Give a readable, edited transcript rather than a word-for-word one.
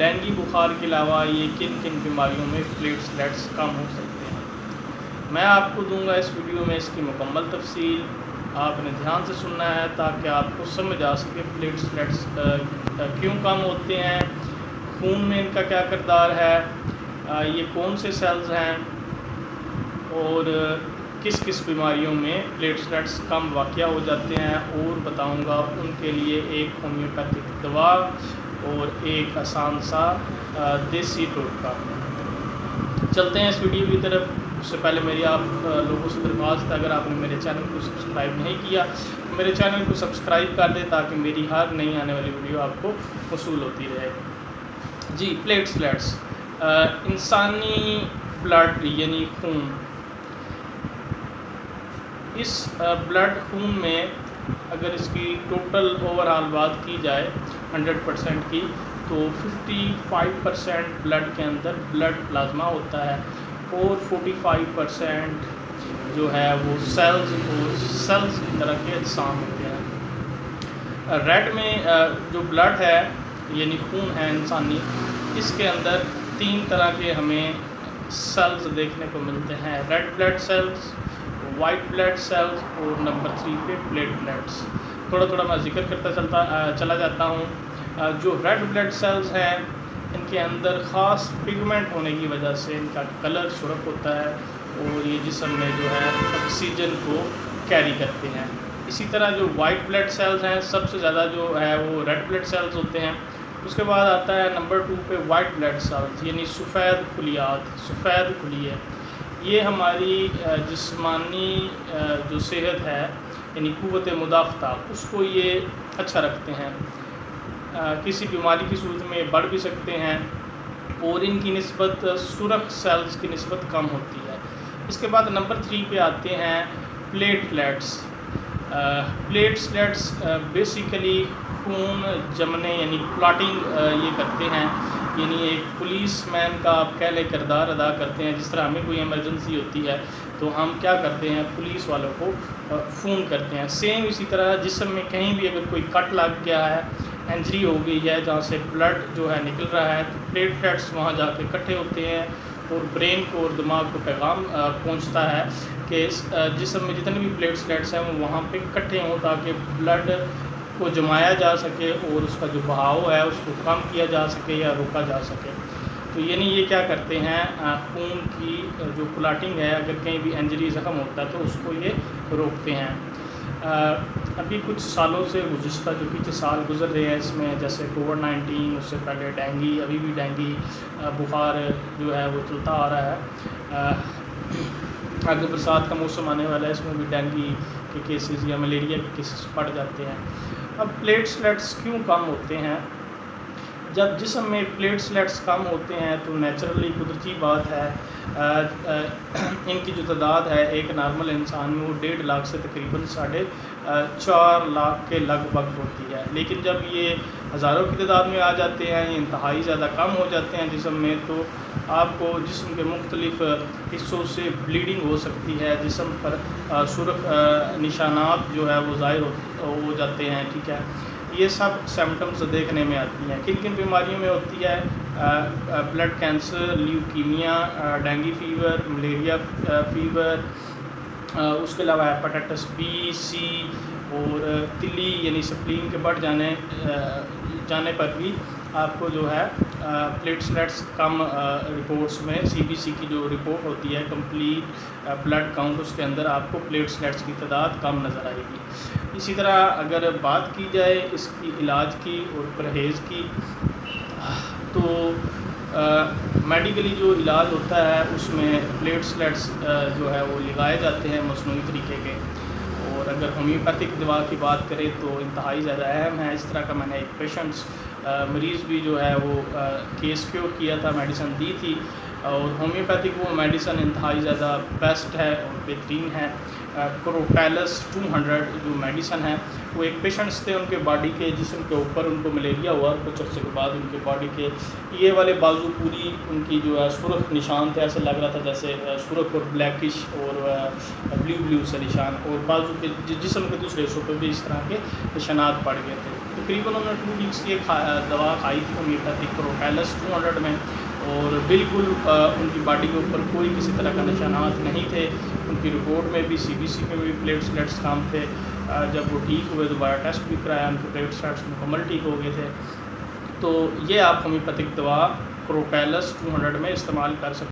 Dengue बुखार के अलावा ये किन किन बीमारियों में प्लेटलेट्स कम हो सकते हैं। मैं आपको दूंगा इस वीडियो में इसकी मुकम्मल तफसील। आपने ध्यान से सुनना है ताकि आपको समझ आ सके प्लेटलेट्स क्यों कम होते हैं, खून में इनका क्या किरदार है, ये कौन से सेल्स हैं और किस किस बीमारियों में प्लेटलेट्स कम वाक़या हो जाते हैं, और बताऊंगा उनके लिए एक होम्योपैथिक दवा और एक आसान सा देसी टोटका। चलते हैं इस वीडियो की तरफ। उससे पहले मेरी आप लोगों से दरख्वास्त है, अगर आपने मेरे चैनल को सब्सक्राइब नहीं किया तो मेरे चैनल को सब्सक्राइब कर दें ताकि मेरी हर नई आने वाली वीडियो आपको वसूल होती रहे। जी, प्लेटलेट्स इंसानी ब्लड यानी खून। इस ब्लड खून में अगर इसकी टोटल ओवरऑल बात की जाए 100% की, तो 55% ब्लड के अंदर ब्लड प्लाज्मा होता है और 45% जो है वो सेल्स की तरह के अजसाम होते हैं। रेड में जो ब्लड है यानी खून है इंसानी, इसके अंदर 3 तरह के हमें सेल्स देखने को मिलते हैं। Red blood cells, white blood cells और नंबर 3 पे प्लेटलेट्स। थोड़ा थोड़ा मैं जिक्र करता चला जाता हूँ। जो रेड ब्लड सेल्स हैं, इनके अंदर ख़ास पिगमेंट होने की वजह से इनका कलर सुर्ख होता है और ये जिस्म में जो है ऑक्सीजन को कैरी करते हैं। इसी तरह जो वाइट ब्लड सेल्स हैं, सबसे ज़्यादा जो है वो रेड ब्लड सेल्स होते हैं। उसके बाद आता है नंबर 2 पे वाइट ब्लड सेल्स यानी सफ़ेद खुलियात, सफ़ेद खुलिये। ये हमारी जिस्मानी जो सेहत है यानी क़ुव्वत मुदाफ़ता, उसको ये अच्छा रखते हैं। किसी बीमारी की सूरत में बढ़ भी सकते हैं और इनकी निस्बत सुरख सेल्स की निस्बत कम होती है। इसके बाद नंबर 3 पे आते हैं प्लेटलेट्स। प्लेटलेट्स बेसिकली खून जमने यानी क्लॉटिंग ये करते हैं, यानी एक पुलिसमैन का आप कह लें किरदार अदा करते हैं। जिस तरह हमें कोई इमरजेंसी होती है तो हम क्या करते हैं, पुलिस वालों को फ़ोन करते हैं। सेम इसी तरह जिस्म में कहीं भी अगर कोई कट लग गया है, इंजरी हो गई है जहाँ से ब्लड जो है निकल रहा है, तो प्लेटलेट्स वहाँ जाके इकट्ठे होते हैं और ब्रेन को और दिमाग को पैगाम पहुँचता है कि जिस्म में जितने भी प्लेटलेट्स हैं वो वहाँ पे इकट्ठे हों ताकि ब्लड को जमाया जा सके और उसका जो बहाव है उसको कम किया जा सके या रोका जा सके। तो यानी ये क्या करते हैं, खून की जो क्लॉटिंग है, अगर कहीं भी इंजरी ज़ख़म होता है तो उसको ये रोकते हैं। अभी कुछ सालों से गुज़िश्ता जो पीछे साल गुज़र रहे हैं इसमें, जैसे कोविड-19, उससे पहले डेंगू, अभी भी डेंगू बुखार जो है वो चलता आ रहा है। आगे बरसात का मौसम आने वाला है, इसमें भी डेंगू के केसेस या मलेरिया के केसेस बढ़ जाते हैं। अब प्लेटलेट्स क्यों कम होते हैं? जब जिस्म में प्लेटलेट्स कम होते हैं तो नेचुरली कुदरती बात है इनकी जो तादाद है एक नॉर्मल इंसान में वो 1.5 लाख से तकरीबन 4.5 लाख के लगभग होती है। लेकिन जब ये हज़ारों की तादाद में आ जाते हैं, ये इंतहाई ज़्यादा कम हो जाते हैं जिस्म में, तो आपको जिस्म के मुख्तलिफ़ हिस्सों से ब्लीडिंग हो सकती है। जिस्म पर सुर्ख निशानात जो है वो ज़ाहिर हो जाते हैं। ठीक है, ये सब सिम्टम्स देखने में आती हैं। किन किन बीमारियों में होती है? Blood cancer, leukaemia, dengue fever, malaria fever, उसके अलावा हेपेटाइटिस बी, सी और तिली यानी स्प्लीन के बढ़ जाने पर भी आपको जो है प्लेटलेट्स कम रिपोर्ट्स में सीबीसी की जो रिपोर्ट होती है कंप्लीट ब्लड काउंट, उसके अंदर आपको प्लेटलेट्स की तादाद कम नज़र आएगी। इसी तरह अगर बात की जाए इसकी इलाज की और परहेज़ की, तो मेडिकली जो इलाज होता है उसमें प्लेटलेट्स जो है वो लगाए जाते हैं मसनूई तरीके के। और अगर होम्योपैथिक दवा की बात करें तो इंतहाई ज़्यादा अहम है। इस तरह का मैंने एक पेशेंट्स मरीज़ भी जो है वो केस क्योर किया था, मेडिसिन दी थी। और होम्योपैथिक वो मेडिसिन इंतहाई ज़्यादा बेस्ट है और बेहतरीन है। क्रोटैलस 200 जो मेडिसिन है, वो एक पेशेंट्स थे, उनके बॉडी के जिस्म के ऊपर उनको मलेरिया हुआ, कुछ अर्से के बाद उनके बॉडी के ये वाले बाजू पूरी उनकी जो है सुर्ख निशान थे, ऐसे लग रहा था जैसे सुर्ख और ब्लैकिश और ब्लू से निशान, और बाजू के जिस्म के दूसरे हिस्सों पर भी इस तरह के निशानात पड़ गए थे। तकरीबन उन्होंने 2 वीक्स की दवा खाई थी होम्योपैथिक क्रोटैलस 200 में, और बिल्कुल उनकी बॉडी के ऊपर कोई किसी तरह का निशानात नहीं थे। उनकी रिपोर्ट में भी CBC में भी प्लेटलेट्स कम थे। जब वो ठीक हुए दोबारा टेस्ट भी कराया, उनके प्लेटलेट्स मुकम्मल ठीक हो गए थे। तो ये आप होम्योपैथिक दवा क्रोटैलस 200 में इस्तेमाल कर सकते हैं।